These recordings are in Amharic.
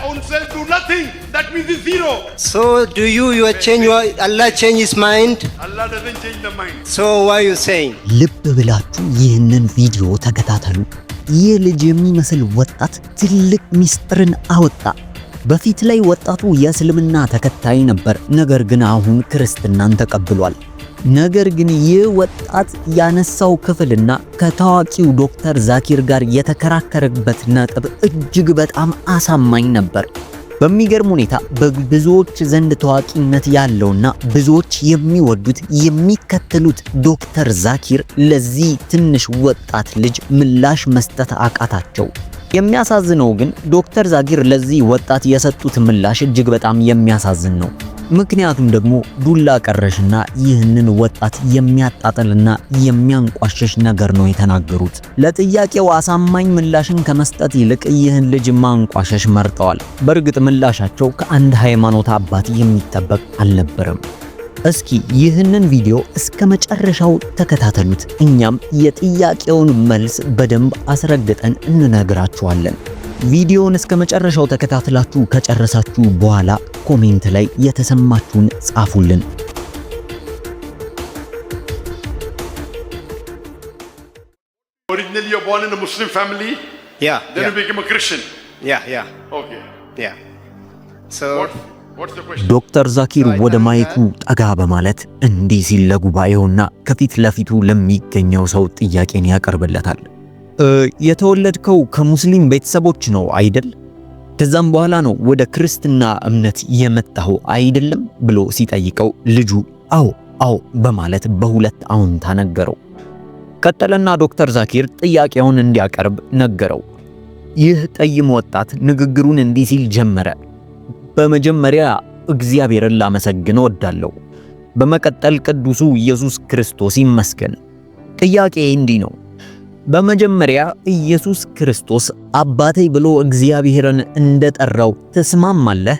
own self do nothing. That means it's zero. So do you change Allah change his mind? Allah doesn't change the mind. So why you saying? ልብ ብላችሁ ይህንን ቪዲዮ ተከታተሉ። ይህ ልጅ የሚመስል ወጣት ትልቅ ሚስጥርን አወጣ። በፊት ላይ ወጣቱ የእስልምና ተከታይ ነበር፣ ነገር ግን አሁን ክርስትናን ተቀብሏል። ነገር ግን ይህ ወጣት ያነሳው ክፍልና ከታዋቂው ዶክተር ዛኪር ጋር የተከራከረበት ነጥብ እጅግ በጣም አሳማኝ ነበር። በሚገርም ሁኔታ በብዙዎች ዘንድ ታዋቂነት ያለውና ብዙዎች የሚወዱት የሚከተሉት ዶክተር ዛኪር ለዚህ ትንሽ ወጣት ልጅ ምላሽ መስጠት አቃታቸው። የሚያሳዝነው ግን ዶክተር ዛኪር ለዚህ ወጣት የሰጡት ምላሽ እጅግ በጣም የሚያሳዝን ነው። ምክንያቱም ደግሞ ዱላ ቀረሽና ይህንን ወጣት የሚያጣጥልና የሚያንቋሽሽ ነገር ነው የተናገሩት። ለጥያቄው አሳማኝ ምላሽን ከመስጠት ይልቅ ይህን ልጅ ማንቋሸሽ መርጠዋል። በእርግጥ ምላሻቸው ከአንድ ሃይማኖት አባት የሚጠበቅ አልነበረም። እስኪ ይህንን ቪዲዮ እስከ መጨረሻው ተከታተሉት። እኛም የጥያቄውን መልስ በደንብ አስረግጠን እንነግራችኋለን። ቪዲዮውን እስከ መጨረሻው ተከታትላችሁ ከጨረሳችሁ በኋላ ኮሜንት ላይ የተሰማችሁን ጻፉልን። Originally you're born in a Muslim family? Yeah. Then you became a Christian? Yeah. Okay. Yeah. So what's the question? ዶክተር ዛኪር ወደ ማይኩ ጠጋ በማለት እንዲህ ሲል ለጉባኤውና ከፊት ለፊቱ ለሚገኘው ሰው ጥያቄን ያቀርብለታል። የተወለድከው ከሙስሊም ቤተሰቦች ነው አይደል? ከዛም በኋላ ነው ወደ ክርስትና እምነት የመጣው አይደለም ብሎ ሲጠይቀው ልጁ አዎ በማለት በሁለት አዎንታ ነገረው። ቀጠለና ዶክተር ዛኪር ጥያቄውን እንዲያቀርብ ነገረው። ይህ ጠይም ወጣት ንግግሩን እንዲህ ሲል ጀመረ። በመጀመሪያ እግዚአብሔርን ላመሰግን እወዳለሁ። በመቀጠል ቅዱሱ ኢየሱስ ክርስቶስ ይመስገን። ጥያቄ እንዲህ ነው። በመጀመሪያ ኢየሱስ ክርስቶስ አባቴ ብሎ እግዚአብሔርን እንደጠራው ተስማማለህ?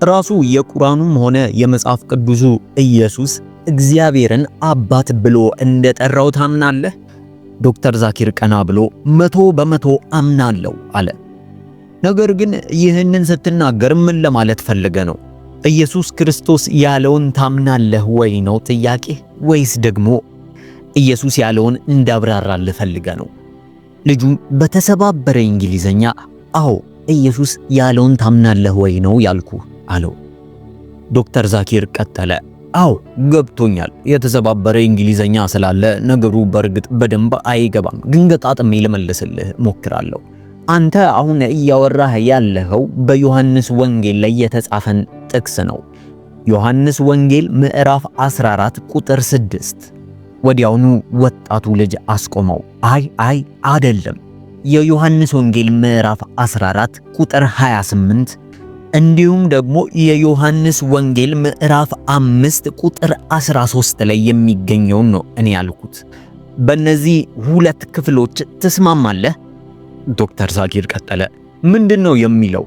ራሱ የቁርአኑም ሆነ የመጽሐፍ ቅዱሱ ኢየሱስ እግዚአብሔርን አባት ብሎ እንደጠራው ታምናለህ? ዶክተር ዛኪር ቀና ብሎ 100% አምናለሁ አለ። ነገር ግን ይህንን ስትናገር ምን ለማለት ፈልገ ነው? ኢየሱስ ክርስቶስ ያለውን ታምናለህ ወይ ነው ጥያቄ? ወይስ ደግሞ ኢየሱስ ያለውን እንዳብራራልህ ፈልገ ነው? ልጁም በተሰባበረ እንግሊዘኛ አዎ ኢየሱስ ያለውን ታምናለህ ወይ ነው ያልኩ አለው። ዶክተር ዛኪር ቀጠለ። አዎ ገብቶኛል። የተሰባበረ እንግሊዘኛ ስላለ ነገሩ በእርግጥ በደንብ አይገባም፣ ግን ገጣጥሜ ልመልስልህ ሞክራለሁ። አንተ አሁን እያወራህ ያለኸው በዮሐንስ ወንጌል ላይ የተጻፈን ጥቅስ ነው። ዮሐንስ ወንጌል ምዕራፍ 14 ቁጥር 6። ወዲያውኑ ወጣቱ ልጅ አስቆመው። አይ አይደለም፣ የዮሐንስ ወንጌል ምዕራፍ 14 ቁጥር 28 እንዲሁም ደግሞ የዮሐንስ ወንጌል ምዕራፍ 5 ቁጥር 13 ላይ የሚገኘው ነው እኔ ያልኩት። በእነዚህ ሁለት ክፍሎች ትስማማለህ? ዶክተር ዛኪር ቀጠለ። ምንድነው የሚለው?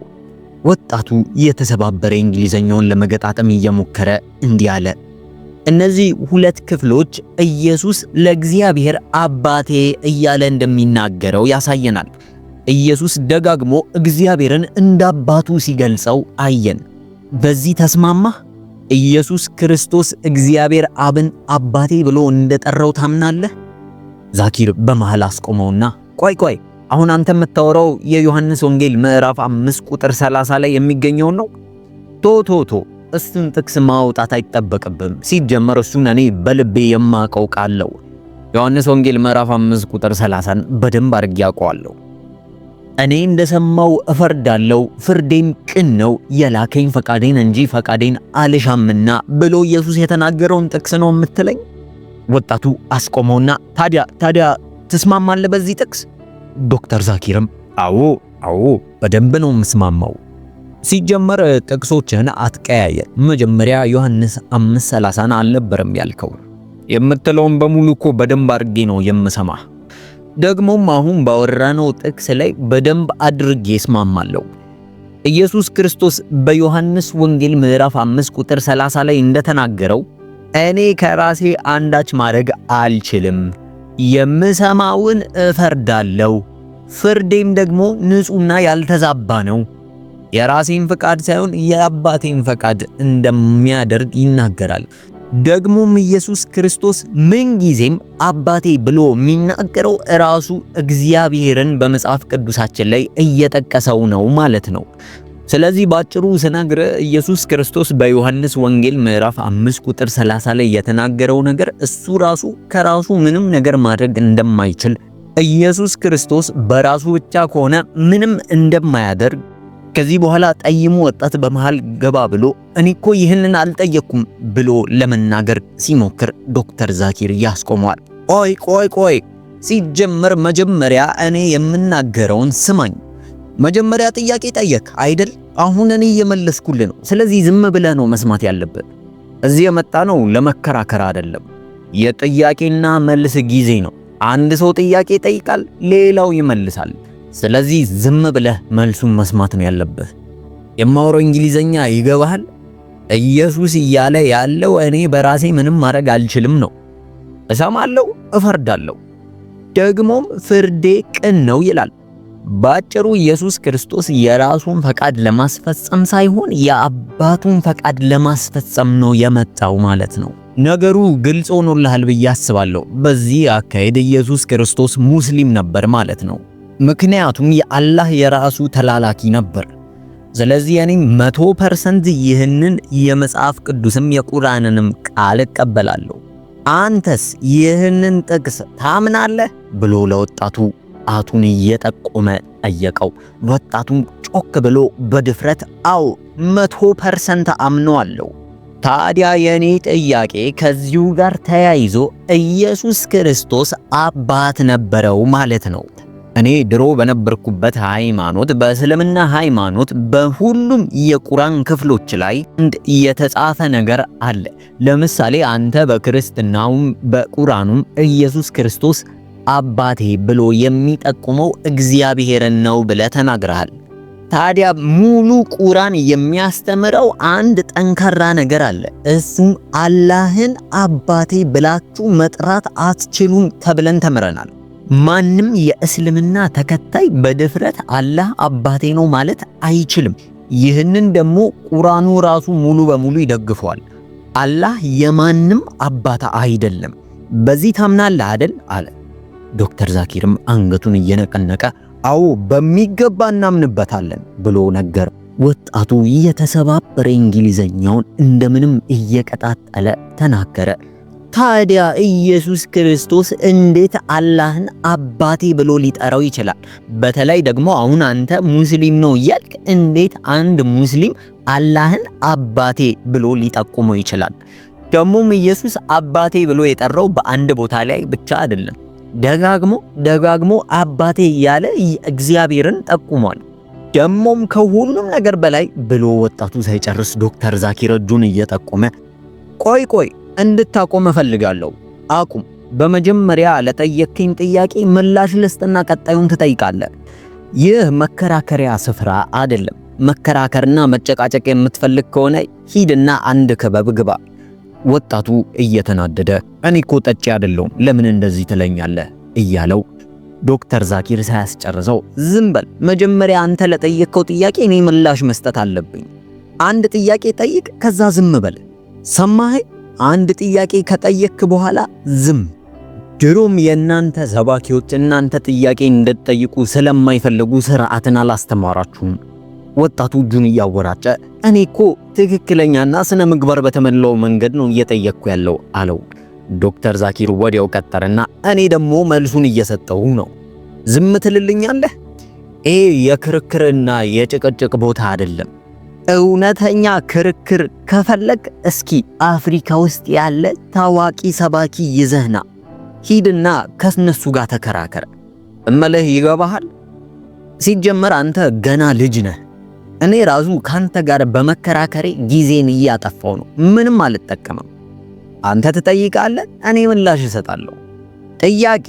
ወጣቱ የተሰባበረ እንግሊዘኛውን ለመገጣጠም እየሞከረ እንዲህ አለ። እነዚህ ሁለት ክፍሎች ኢየሱስ ለእግዚአብሔር አባቴ እያለ እንደሚናገረው ያሳየናል። ኢየሱስ ደጋግሞ እግዚአብሔርን እንዳባቱ ሲገልጸው አየን። በዚህ ተስማማህ? ኢየሱስ ክርስቶስ እግዚአብሔር አብን አባቴ ብሎ እንደጠራው ታምናለህ? ዛኪር በመሃል አስቆመውና ቆይ አሁን አንተ የምታወራው የዮሐንስ ወንጌል ምዕራፍ 5 ቁጥር 30 ላይ የሚገኘው ነው? ቶ እሱን ጥቅስ ማውጣት አይጠበቅብም። ሲጀመር እሱን እኔ በልቤ የማውቀው ቃል ነው። ዮሐንስ ወንጌል ምዕራፍ 5 ቁጥር 30ን በደንብ አድርጌ አውቀዋለሁ። እኔ እንደሰማው እፈርዳለሁ፣ ፍርዴም ቅን ነው፣ የላከኝ ፈቃዴን እንጂ ፈቃዴን አልሻምና ብሎ ኢየሱስ የተናገረውን ጥቅስ ነው የምትለኝ? ወጣቱ አስቆመውና ታዲያ ትስማማለህ በዚህ ጥቅስ? ዶክተር ዛኪርም አዎ በደንብ ነው የምስማማው። ሲጀመር ጥቅሶችን አትቀያየር። መጀመሪያ ዮሐንስ 5:30 አልነበረም ያልከው? የምትለውን በሙሉ እኮ በደንብ አድርጌ ነው የምሰማህ። ደግሞም አሁን ባወራነው ጥቅስ ላይ በደንብ አድርጌ እስማማለሁ። ኢየሱስ ክርስቶስ በዮሐንስ ወንጌል ምዕራፍ 5 ቁጥር 30 ላይ እንደተናገረው እኔ ከራሴ አንዳች ማድረግ አልችልም፣ የምሰማውን እፈርዳለሁ፣ ፍርዴም ደግሞ ንጹህና ያልተዛባ ነው። የራሴን ፈቃድ ሳይሆን የአባቴን ፈቃድ እንደሚያደርግ ይናገራል። ደግሞም ኢየሱስ ክርስቶስ ምንጊዜም አባቴ ብሎ የሚናገረው ራሱ እግዚአብሔርን በመጽሐፍ ቅዱሳችን ላይ እየጠቀሰው ነው ማለት ነው። ስለዚህ ባጭሩ ስነግር ኢየሱስ ክርስቶስ በዮሐንስ ወንጌል ምዕራፍ 5 ቁጥር 30 ላይ የተናገረው ነገር እሱ ራሱ ከራሱ ምንም ነገር ማድረግ እንደማይችል፣ ኢየሱስ ክርስቶስ በራሱ ብቻ ከሆነ ምንም እንደማያደርግ፣ ከዚህ በኋላ ጠይሙ ወጣት በመሃል ገባ ብሎ እኔ እኮ ይህንን አልጠየቅኩም ብሎ ለመናገር ሲሞክር ዶክተር ዛኪር ያስቆመዋል። ቆይ ሲጀመር መጀመሪያ እኔ የምናገረውን ስማኝ። መጀመሪያ ጥያቄ ጠየቅ አይደል? አሁን እኔ እየመለስኩልህ ነው። ስለዚህ ዝም ብለህ ነው መስማት ያለብህ። እዚህ የመጣ ነው ለመከራከር አይደለም። የጥያቄና መልስ ጊዜ ነው። አንድ ሰው ጥያቄ ይጠይቃል፣ ሌላው ይመልሳል። ስለዚህ ዝም ብለህ መልሱን መስማት ነው ያለብህ። የማወራው እንግሊዘኛ ይገባሃል? ኢየሱስ እያለ ያለው እኔ በራሴ ምንም ማድረግ አልችልም ነው። እሰማለሁ፣ እፈርዳለሁ፣ ደግሞም ፍርዴ ቅን ነው ይላል። ባጭሩ ኢየሱስ ክርስቶስ የራሱን ፈቃድ ለማስፈጸም ሳይሆን የአባቱን ፈቃድ ለማስፈጸም ነው የመጣው ማለት ነው። ነገሩ ግልጽ ሆኖልሃል ብዬ አስባለሁ። በዚህ አካሄድ ኢየሱስ ክርስቶስ ሙስሊም ነበር ማለት ነው። ምክንያቱም የአላህ የራሱ ተላላኪ ነበር። ስለዚህ እኔ 100% ይህንን የመጽሐፍ ቅዱስም የቁርአንንም ቃል እቀበላለሁ። አንተስ ይህንን ጥቅስ ታምናለህ ብሎ ለወጣቱ ጣቱን እየጠቆመ ጠየቀው። ወጣቱም ጮክ ብሎ በድፍረት አዎ 100% አምነዋለሁ። ታዲያ የኔ ጥያቄ ከዚሁ ጋር ተያይዞ ኢየሱስ ክርስቶስ አባት ነበረው ማለት ነው? እኔ ድሮ በነበርኩበት ሃይማኖት፣ በእስልምና ሃይማኖት በሁሉም የቁርአን ክፍሎች ላይ እንደ የተጻፈ ነገር አለ። ለምሳሌ አንተ በክርስትናውም በቁርአኑም ኢየሱስ ክርስቶስ አባቴ ብሎ የሚጠቁመው እግዚአብሔርን ነው ብለህ ተናግረሃል። ታዲያ ሙሉ ቁርአን የሚያስተምረው አንድ ጠንካራ ነገር አለ። እሱም አላህን አባቴ ብላችሁ መጥራት አትችሉም ተብለን ተምረናል። ማንም የእስልምና ተከታይ በድፍረት አላህ አባቴ ነው ማለት አይችልም። ይህንን ደግሞ ቁርአኑ ራሱ ሙሉ በሙሉ ይደግፈዋል። አላህ የማንም አባት አይደለም። በዚህ ታምናለህ አይደል አለ። ዶክተር ዛኪርም አንገቱን እየነቀነቀ አዎ በሚገባ እናምንበታለን ብሎ ነገር። ወጣቱ የተሰባበረ እንግሊዘኛውን እንደምንም እየቀጣጠለ ተናገረ። ታዲያ ኢየሱስ ክርስቶስ እንዴት አላህን አባቴ ብሎ ሊጠራው ይችላል? በተለይ ደግሞ አሁን አንተ ሙስሊም ነው እያልክ እንዴት አንድ ሙስሊም አላህን አባቴ ብሎ ሊጠቁመው ይችላል? ደግሞም ኢየሱስ አባቴ ብሎ የጠራው በአንድ ቦታ ላይ ብቻ አይደለም። ደጋግሞ አባቴ እያለ እግዚአብሔርን ጠቁሟል። ደሞም ከሁሉም ነገር በላይ ብሎ ወጣቱ ሳይጨርስ ዶክተር ዛኪር እጁን እየጠቆመ ቆይ እንድታቆም እፈልጋለሁ። አቁም። በመጀመሪያ ለጠየቅከኝ ጥያቄ ምላሽ ልስጥና ቀጣዩን ትጠይቃለህ። ይህ መከራከሪያ ስፍራ አይደለም። መከራከርና መጨቃጨቅ የምትፈልግ ከሆነ ሂድና አንድ ክበብ ግባ። ወጣቱ እየተናደደ እኔ እኮ ጠጪ አይደለሁም ለምን እንደዚህ ትለኛለህ እያለው ዶክተር ዛኪር ሳያስጨርሰው ዝም በል፣ መጀመሪያ አንተ ለጠየቅከው ጥያቄ እኔ ምላሽ መስጠት አለብኝ። አንድ ጥያቄ ጠይቅ፣ ከዛ ዝም በል። ሰማህ? አንድ ጥያቄ ከጠየቅክ በኋላ ዝም። ድሮም የእናንተ ሰባኪዎች እናንተ ጥያቄ እንድትጠይቁ ስለማይፈልጉ ስርዓትን አላስተማራችሁም። ወጣቱ እጁን እያወራጨ እኔ እኮ ትክክለኛና ስነ ምግባር በተሞላው መንገድ ነው እየጠየቅኩ ያለው አለው። ዶክተር ዛኪር ወዲያው ቀጠረና እኔ ደግሞ መልሱን እየሰጠው ነው። ዝም ትልልኛለህ? ይሄ የክርክርና የጭቅጭቅ ቦታ አይደለም። እውነተኛ ክርክር ከፈለግ እስኪ አፍሪካ ውስጥ ያለ ታዋቂ ሰባኪ ይዘህና ሂድና ከነሱ ጋር ተከራከር። እመለህ ይገባሃል? ሲጀመር አንተ ገና ልጅ ነህ። እኔ ራሱ ካንተ ጋር በመከራከሬ ጊዜን እያጠፋው ነው። ምንም አልጠቀምም። አንተ ትጠይቃለህ፣ እኔ ምላሽ እሰጣለሁ። ጥያቄ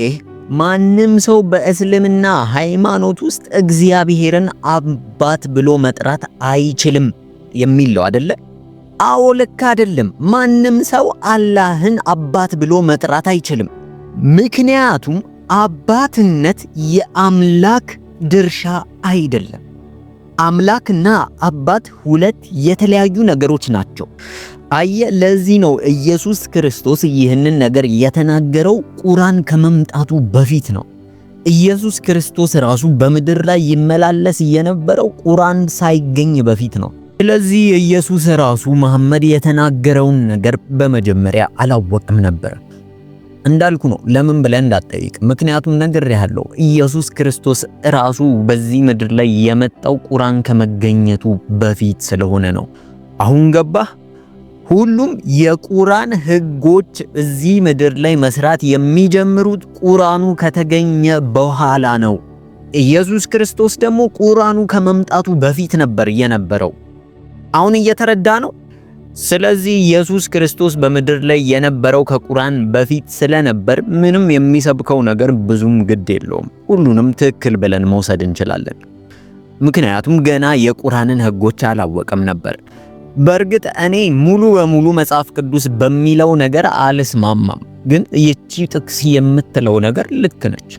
ማንም ሰው በእስልምና ሃይማኖት ውስጥ እግዚአብሔርን አባት ብሎ መጥራት አይችልም የሚለው አይደለ? አዎ ልክ አይደለም። ማንም ሰው አላህን አባት ብሎ መጥራት አይችልም። ምክንያቱም አባትነት የአምላክ ድርሻ አይደለም። አምላክና አባት ሁለት የተለያዩ ነገሮች ናቸው። ለዚህ ነው ኢየሱስ ክርስቶስ ይህንን ነገር የተናገረው ቁርአን ከመምጣቱ በፊት ነው። ኢየሱስ ክርስቶስ ራሱ በምድር ላይ ይመላለስ የነበረው ቁርአን ሳይገኝ በፊት ነው። ስለዚህ ኢየሱስ ራሱ መሐመድ የተናገረውን ነገር በመጀመሪያ አላወቅም ነበር። እንዳልኩ ነው፣ ለምን ብለን እንዳትጠይቅ። ምክንያቱም ነግሬሃለሁ፣ ኢየሱስ ክርስቶስ ራሱ በዚህ ምድር ላይ የመጣው ቁርአን ከመገኘቱ በፊት ስለሆነ ነው። አሁን ገባህ? ሁሉም የቁርአን ህጎች እዚህ ምድር ላይ መስራት የሚጀምሩት ቁርአኑ ከተገኘ በኋላ ነው። ኢየሱስ ክርስቶስ ደግሞ ቁርአኑ ከመምጣቱ በፊት ነበር የነበረው። አሁን እየተረዳ ነው። ስለዚህ ኢየሱስ ክርስቶስ በምድር ላይ የነበረው ከቁርአን በፊት ስለነበር ምንም የሚሰብከው ነገር ብዙም ግድ የለውም። ሁሉንም ትክክል ብለን መውሰድ እንችላለን። ምክንያቱም ገና የቁርአንን ህጎች አላወቀም ነበር። በእርግጥ እኔ ሙሉ በሙሉ መጽሐፍ ቅዱስ በሚለው ነገር አልስማማም፣ ግን ይቺ ጥቅስ የምትለው ነገር ልክ ነች።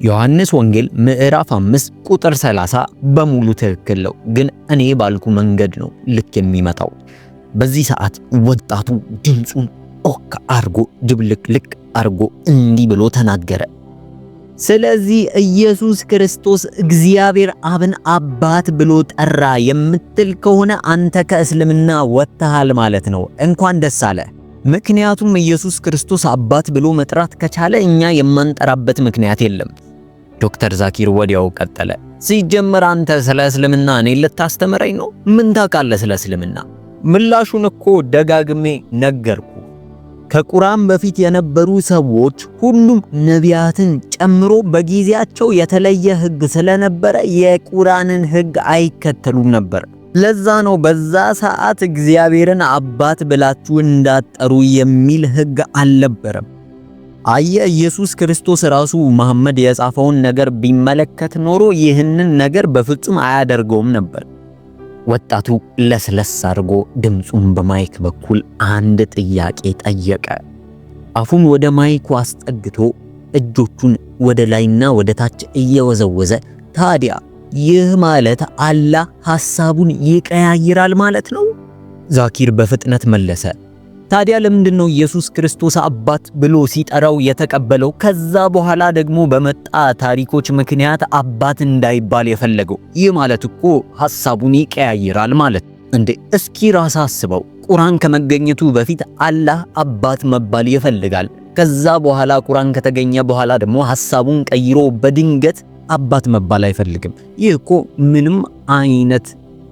ዮሐንስ ወንጌል ምዕራፍ 5 ቁጥር 30 በሙሉ ትክክል ነው፣ ግን እኔ ባልኩ መንገድ ነው ልክ የሚመጣው። በዚህ ሰዓት ወጣቱ ድምፁን ኦክ አርጎ ድብልቅልቅ አርጎ እንዲህ ብሎ ተናገረ። ስለዚህ ኢየሱስ ክርስቶስ እግዚአብሔር አብን አባት ብሎ ጠራ የምትል ከሆነ አንተ ከእስልምና ወጥተሃል ማለት ነው። እንኳን ደስ አለ። ምክንያቱም ኢየሱስ ክርስቶስ አባት ብሎ መጥራት ከቻለ እኛ የማንጠራበት ምክንያት የለም። ዶክተር ዛኪር ወዲያው ቀጠለ። ሲጀመር አንተ ስለ እስልምና እኔን ልታስተምረኝ ነው? ምን ታውቃለህ ስለ እስልምና? ምላሹን እኮ ደጋግሜ ነገርኩ። ከቁርአን በፊት የነበሩ ሰዎች ሁሉም ነቢያትን ጨምሮ በጊዜያቸው የተለየ ህግ ስለነበረ የቁርአንን ህግ አይከተሉም ነበር። ለዛ ነው በዛ ሰዓት እግዚአብሔርን አባት ብላችሁ እንዳጠሩ የሚል ህግ አልነበረም። ኢየሱስ ክርስቶስ ራሱ መሐመድ የጻፈውን ነገር ቢመለከት ኖሮ ይህንን ነገር በፍጹም አያደርገውም ነበር። ወጣቱ ለስለስ አድርጎ ድምፁን በማይክ በኩል አንድ ጥያቄ ጠየቀ። አፉን ወደ ማይኩ አስጠግቶ እጆቹን ወደ ላይና ወደ ታች እየወዘወዘ ታዲያ ይህ ማለት አላህ ሐሳቡን ይቀያይራል ማለት ነው? ዛኪር በፍጥነት መለሰ። ታዲያ ለምንድነው ኢየሱስ ክርስቶስ አባት ብሎ ሲጠራው የተቀበለው? ከዛ በኋላ ደግሞ በመጣ ታሪኮች ምክንያት አባት እንዳይባል የፈለገው? ይህ ማለት እኮ ሐሳቡን ይቀያይራል ማለት እንዴ? እስኪ ራስ አስበው። ቁርአን ከመገኘቱ በፊት አላህ አባት መባል ይፈልጋል። ከዛ በኋላ ቁርአን ከተገኘ በኋላ ደግሞ ሐሳቡን ቀይሮ በድንገት አባት መባል አይፈልግም። ይህ እኮ ምንም አይነት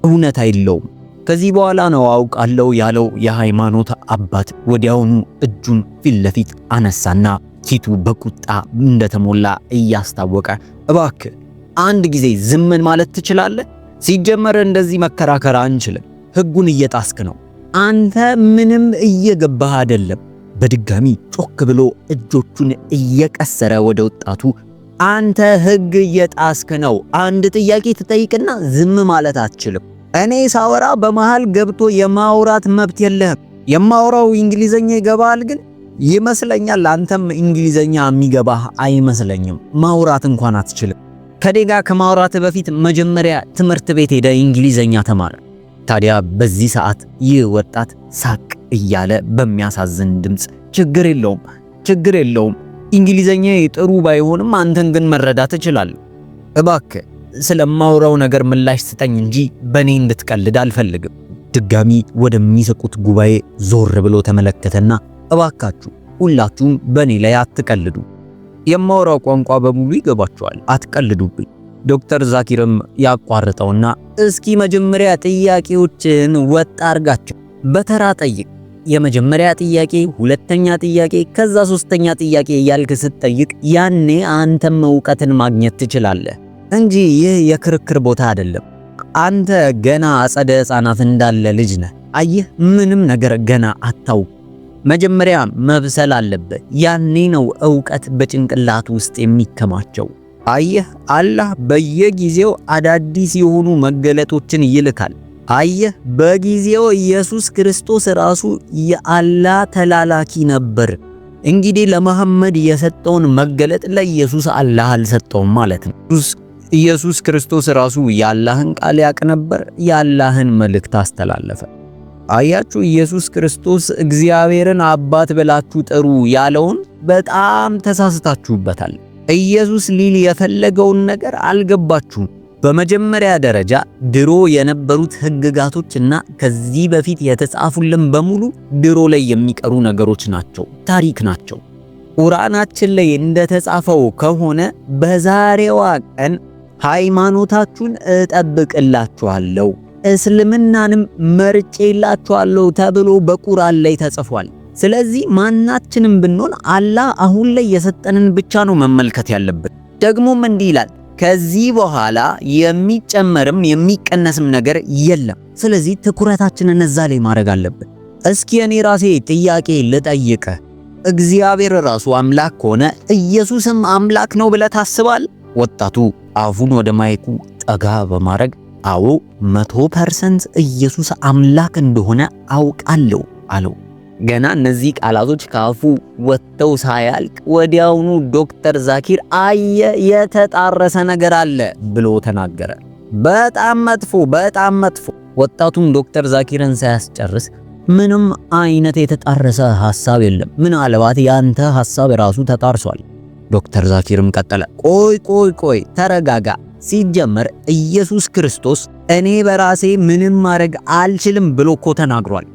እውነት አይለውም። ከዚህ በኋላ ነው አውቃለሁ ያለው የሃይማኖት አባት ወዲያውኑ እጁን ፊት ለፊት አነሳና ፊቱ በቁጣ እንደተሞላ እያስታወቀ እባክህ አንድ ጊዜ ዝምን ማለት ትችላለህ? ሲጀመር እንደዚህ መከራከር አንችልም። ህጉን እየጣስክ ነው። አንተ ምንም እየገባህ አይደለም። በድጋሚ ጮክ ብሎ እጆቹን እየቀሰረ ወደ ወጣቱ አንተ ህግ እየጣስክ ነው። አንድ ጥያቄ ትጠይቅና ዝም ማለት አትችልም። እኔ ሳወራ በመሃል ገብቶ የማውራት መብት የለህም። የማወራው እንግሊዘኛ ይገባል ግን ይመስለኛል አንተም እንግሊዘኛ የሚገባህ አይመስለኝም። ማውራት እንኳን አትችልም። ከዴጋ ከማውራት በፊት መጀመሪያ ትምህርት ቤት ሄደ እንግሊዘኛ ተማር። ታዲያ በዚህ ሰዓት ይህ ወጣት ሳቅ እያለ በሚያሳዝን ድምፅ ችግር የለውም እንግሊዘኛ ጥሩ ባይሆንም አንተን ግን መረዳት እችላለሁ። እባክህ ስለማውራው ነገር ምላሽ ስጠኝ እንጂ በኔ እንድትቀልድ አልፈልግም። ድጋሚ ወደሚስቁት ጉባኤ ዞር ብሎ ተመለከተና እባካችሁ ሁላችሁም በኔ ላይ አትቀልዱ። የማውራው ቋንቋ በሙሉ ይገባችኋል፣ አትቀልዱብኝ። ዶክተር ዛኪርም ያቋርጠውና እስኪ መጀመሪያ ጥያቄዎችን ወጣ አርጋቸው፣ በተራ ጠይቅ። የመጀመሪያ ጥያቄ፣ ሁለተኛ ጥያቄ፣ ከዛ ሶስተኛ ጥያቄ እያልክ ስትጠይቅ ያኔ አንተም ዕውቀትን ማግኘት ትችላለህ እንጂ ይህ የክርክር ቦታ አይደለም። አንተ ገና አጸደ ሕፃናት እንዳለ ልጅ ነህ። አየህ፣ ምንም ነገር ገና አታውቅ። መጀመሪያ መብሰል አለበት። ያኔ ነው ዕውቀት በጭንቅላት ውስጥ የሚከማቸው። አየህ፣ አላህ በየጊዜው አዳዲስ የሆኑ መገለጦችን ይልካል። አየህ፣ በጊዜው ኢየሱስ ክርስቶስ ራሱ የአላህ ተላላኪ ነበር። እንግዲህ ለመሐመድ የሰጠውን መገለጥ ለኢየሱስ አላህ አልሰጠውም ማለት ነው። ኢየሱስ ክርስቶስ ራሱ የአላህን ቃል ያቅ ነበር፣ የአላህን መልእክት አስተላለፈ። አያችሁ፣ ኢየሱስ ክርስቶስ እግዚአብሔርን አባት ብላችሁ ጥሩ ያለውን በጣም ተሳስታችሁበታል። ኢየሱስ ሊል የፈለገውን ነገር አልገባችሁም። በመጀመሪያ ደረጃ ድሮ የነበሩት ሕግጋቶችና ከዚህ በፊት የተጻፉልን በሙሉ ድሮ ላይ የሚቀሩ ነገሮች ናቸው፣ ታሪክ ናቸው። ቁርአናችን ላይ እንደተጻፈው ከሆነ በዛሬዋ ቀን ሃይማኖታችሁን እጠብቅላችኋለሁ፣ እስልምናንም መርጬላችኋለሁ ተብሎ በቁርአን ላይ ተጽፏል። ስለዚህ ማናችንም ብንሆን አላህ አሁን ላይ የሰጠንን ብቻ ነው መመልከት ያለብን። ደግሞም እንዲህ ይላል፣ ከዚህ በኋላ የሚጨመርም የሚቀነስም ነገር የለም። ስለዚህ ትኩረታችንን እዛ ላይ ማድረግ አለብን። እስኪ እኔ ራሴ ጥያቄ ልጠይቀ፣ እግዚአብሔር ራሱ አምላክ ከሆነ ኢየሱስም አምላክ ነው ብለህ ታስባለህ? ወጣቱ አፉን ወደ ማይኩ ጠጋ በማድረግ አዎ 100% ኢየሱስ አምላክ እንደሆነ አውቃለሁ አለው። ገና እነዚህ ቃላቶች ካፉ ወጥተው ሳያልቅ ወዲያውኑ ዶክተር ዛኪር አየ የተጣረሰ ነገር አለ ብሎ ተናገረ። በጣም መጥፎ፣ በጣም መጥፎ። ወጣቱም ዶክተር ዛኪርን ሳያስጨርስ ምንም አይነት የተጣረሰ ሐሳብ የለም፣ ምናልባት ያንተ ሐሳብ ራሱ ተጣርሷል። ዶክተር ዛኪርም ቀጠለ፣ ቆይ ተረጋጋ። ሲጀመር ኢየሱስ ክርስቶስ እኔ በራሴ ምንም ማድረግ አልችልም ብሎ እኮ ተናግሯል።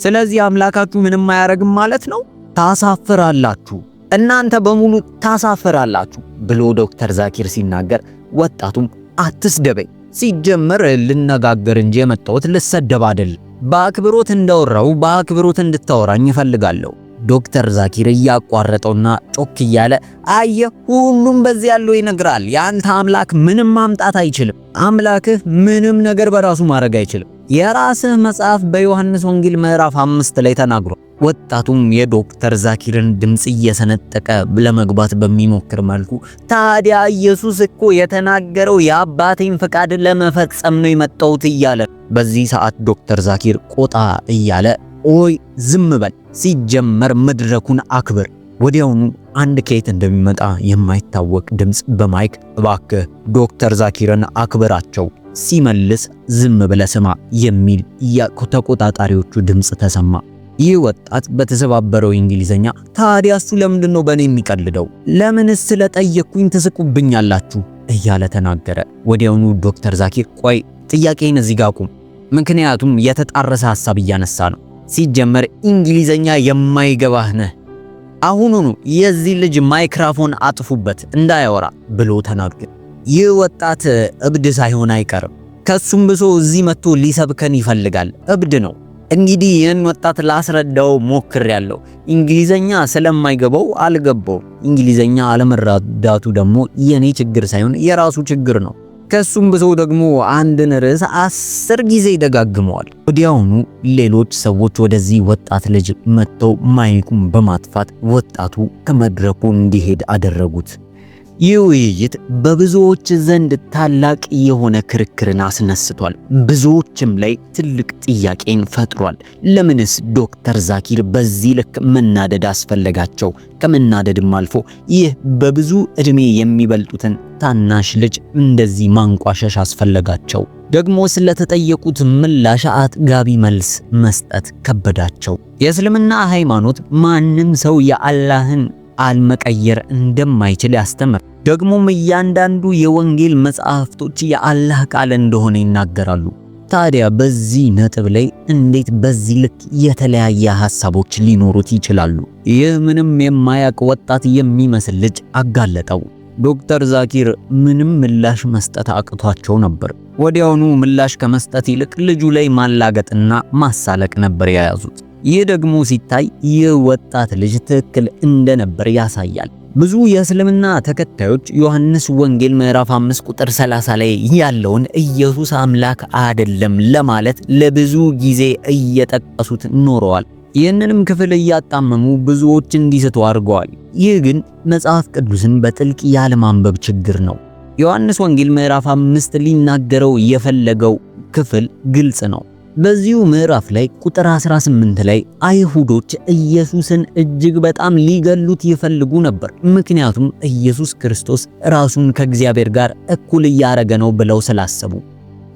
ስለዚህ አምላካችሁ ምንም አያረግም ማለት ነው? ታሳፍራላችሁ፣ እናንተ በሙሉ ታሳፍራላችሁ ብሎ ዶክተር ዛኪር ሲናገር፣ ወጣቱም አትስደበኝ፣ ሲጀመር ልነጋገር እንጂ የመጣሁት ልሰደብ አይደል። በአክብሮት እንዳወራው በአክብሮት እንድታወራኝ እፈልጋለሁ። ዶክተር ዛኪር እያቋረጠውና ጮክ እያለ አየ፣ ሁሉም በዚህ ያለው ይነግራል። ያንተ አምላክ ምንም ማምጣት አይችልም። አምላክህ ምንም ነገር በራሱ ማድረግ አይችልም። የራስህ መጽሐፍ በዮሐንስ ወንጌል ምዕራፍ 5 ላይ ተናግሯል። ወጣቱም የዶክተር ዛኪርን ድምጽ እየሰነጠቀ ለመግባት በሚሞክር መልኩ ታዲያ ኢየሱስ እኮ የተናገረው የአባቴን ፈቃድ ለመፈጸም ነው የመጣሁት እያለ፣ በዚህ ሰዓት ዶክተር ዛኪር ቆጣ እያለ ኦይ ዝም በል፣ ሲጀመር መድረኩን አክብር። ወዲያውኑ አንድ ከየት እንደሚመጣ የማይታወቅ ድምጽ በማይክ እባክህ ዶክተር ዛኪርን አክብራቸው ሲመልስ ዝም ብለ ስማ የሚል የተቆጣጣሪዎቹ ድምጽ ተሰማ። ይህ ወጣት በተሰባበረው እንግሊዘኛ ታዲያ እሱ ለምንድን ነው በእኔ የሚቀልደው? ለምንስ ስለጠየቅኩኝ ትስቁብኛላችሁ እያለ ተናገረ። ወዲያውኑ ዶክተር ዛኪር ቆይ ጥያቄን እዚህ ጋር ቁም፣ ምክንያቱም የተጣረሰ ሐሳብ እያነሳ ነው። ሲጀመር እንግሊዘኛ የማይገባህ ነህ። አሁኑኑ የዚህ ልጅ ማይክሮፎን አጥፉበት እንዳያወራ ብሎ ተናገረ። ይህ ወጣት እብድ ሳይሆን አይቀርም። ከሱም ብሶ እዚህ መጥቶ ሊሰብከን ይፈልጋል። እብድ ነው። እንግዲህ ይህን ወጣት ላስረዳው ሞክሬያለሁ። እንግሊዘኛ ስለማይገባው አልገባው። እንግሊዘኛ አለመረዳቱ ደግሞ የኔ ችግር ሳይሆን የራሱ ችግር ነው። ከሱም ብሶ ደግሞ አንድን ርዕስ 10 ጊዜ ይደጋግመዋል። ወዲያውኑ ሌሎች ሰዎች ወደዚህ ወጣት ልጅ መጥተው ማይኩን በማጥፋት ወጣቱ ከመድረኩ እንዲሄድ አደረጉት። ይህ ውይይት በብዙዎች ዘንድ ታላቅ የሆነ ክርክርን አስነስቷል። ብዙዎችም ላይ ትልቅ ጥያቄን ፈጥሯል። ለምንስ ዶክተር ዛኪር በዚህ ልክ መናደድ አስፈለጋቸው? ከመናደድም አልፎ ይህ በብዙ እድሜ የሚበልጡትን ታናሽ ልጅ እንደዚህ ማንቋሸሽ አስፈለጋቸው? ደግሞ ስለተጠየቁት ምላሽ አጥጋቢ መልስ መስጠት ከበዳቸው። የእስልምና ሃይማኖት ማንም ሰው የአላህን አልመቀየር እንደማይችል ያስተምር። ደግሞም እያንዳንዱ የወንጌል መጽሐፍቶች የአላህ ቃል እንደሆነ ይናገራሉ። ታዲያ በዚህ ነጥብ ላይ እንዴት በዚህ ልክ የተለያየ ሐሳቦች ሊኖሩት ይችላሉ? ይህ ምንም የማያውቅ ወጣት የሚመስል ልጅ አጋለጠው። ዶክተር ዛኪር ምንም ምላሽ መስጠት አቅቷቸው ነበር። ወዲያውኑ ምላሽ ከመስጠት ይልቅ ልጁ ላይ ማላገጥና ማሳለቅ ነበር የያዙት። ይህ ደግሞ ሲታይ ይህ ወጣት ልጅ ትክክል እንደነበር ያሳያል። ብዙ የእስልምና ተከታዮች ዮሐንስ ወንጌል ምዕራፍ 5 ቁጥር 30 ላይ ያለውን ኢየሱስ አምላክ አይደለም ለማለት ለብዙ ጊዜ እየጠቀሱት ኖረዋል። ይህንንም ክፍል እያጣመሙ ብዙዎች እንዲስቱ አድርገዋል። ይህ ግን መጽሐፍ ቅዱስን በጥልቅ ያለማንበብ ችግር ነው። ዮሐንስ ወንጌል ምዕራፍ 5 ሊናገረው የፈለገው ክፍል ግልጽ ነው። በዚሁ ምዕራፍ ላይ ቁጥር 18 ላይ አይሁዶች ኢየሱስን እጅግ በጣም ሊገሉት ይፈልጉ ነበር። ምክንያቱም ኢየሱስ ክርስቶስ ራሱን ከእግዚአብሔር ጋር እኩል እያረገ ነው ብለው ስላሰቡ።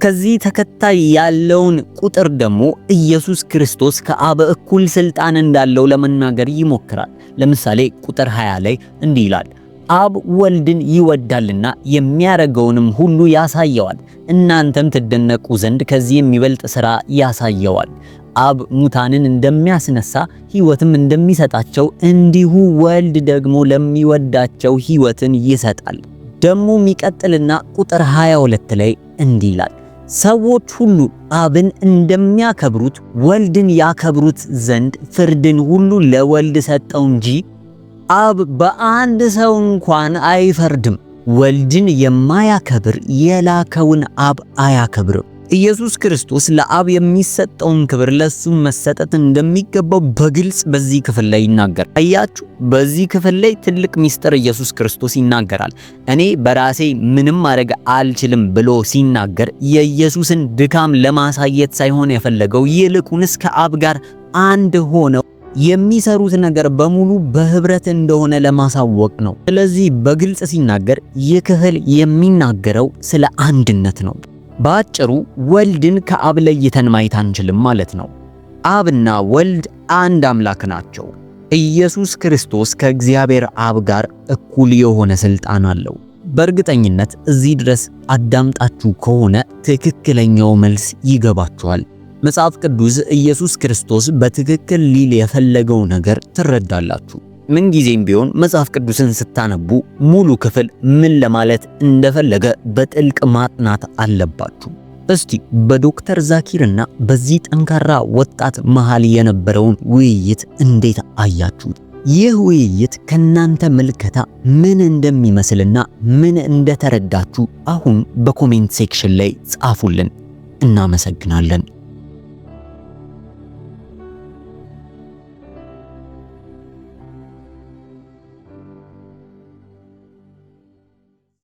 ከዚህ ተከታይ ያለውን ቁጥር ደግሞ ኢየሱስ ክርስቶስ ከአብ እኩል ስልጣን እንዳለው ለመናገር ይሞክራል። ለምሳሌ ቁጥር 20 ላይ እንዲህ ይላል፣ አብ ወልድን ይወዳልና የሚያረገውንም ሁሉ ያሳየዋል፣ እናንተም ትደነቁ ዘንድ ከዚህ የሚበልጥ ሥራ ያሳየዋል። አብ ሙታንን እንደሚያስነሳ ሕይወትም እንደሚሰጣቸው እንዲሁ ወልድ ደግሞ ለሚወዳቸው ሕይወትን ይሰጣል። ደግሞ የሚቀጥልና ቁጥር 22 ላይ እንዲህ ይላል፣ ሰዎች ሁሉ አብን እንደሚያከብሩት ወልድን ያከብሩት ዘንድ ፍርድን ሁሉ ለወልድ ሰጠው እንጂ አብ በአንድ ሰው እንኳን አይፈርድም። ወልድን የማያከብር የላከውን አብ አያከብርም። ኢየሱስ ክርስቶስ ለአብ የሚሰጠውን ክብር ለሱ መሰጠት እንደሚገባው በግልጽ በዚህ ክፍል ላይ ይናገራል። አያችሁ፣ በዚህ ክፍል ላይ ትልቅ ሚስጥር ኢየሱስ ክርስቶስ ይናገራል። እኔ በራሴ ምንም ማድረግ አልችልም ብሎ ሲናገር የኢየሱስን ድካም ለማሳየት ሳይሆን የፈለገው ይልቁንስ ከአብ ጋር አንድ ሆነው የሚሰሩት ነገር በሙሉ በህብረት እንደሆነ ለማሳወቅ ነው። ስለዚህ በግልጽ ሲናገር ይህ ክፍል የሚናገረው ስለ አንድነት ነው። በአጭሩ ወልድን ከአብ ለይተን ማየት አንችልም ማለት ነው። አብና ወልድ አንድ አምላክ ናቸው። ኢየሱስ ክርስቶስ ከእግዚአብሔር አብ ጋር እኩል የሆነ ስልጣን አለው። በእርግጠኝነት እዚህ ድረስ አዳምጣችሁ ከሆነ ትክክለኛው መልስ ይገባችኋል። መጽሐፍ ቅዱስ ኢየሱስ ክርስቶስ በትክክል ሊል የፈለገው ነገር ትረዳላችሁ። ምን ጊዜም ቢሆን መጽሐፍ ቅዱስን ስታነቡ ሙሉ ክፍል ምን ለማለት እንደፈለገ በጥልቅ ማጥናት አለባችሁ። እስቲ በዶክተር ዛኪርና በዚህ ጠንካራ ወጣት መሃል የነበረውን ውይይት እንዴት አያችሁት? ይህ ውይይት ከናንተ ምልከታ ምን እንደሚመስልና ምን እንደተረዳችሁ አሁን በኮሜንት ሴክሽን ላይ ጻፉልን። እናመሰግናለን።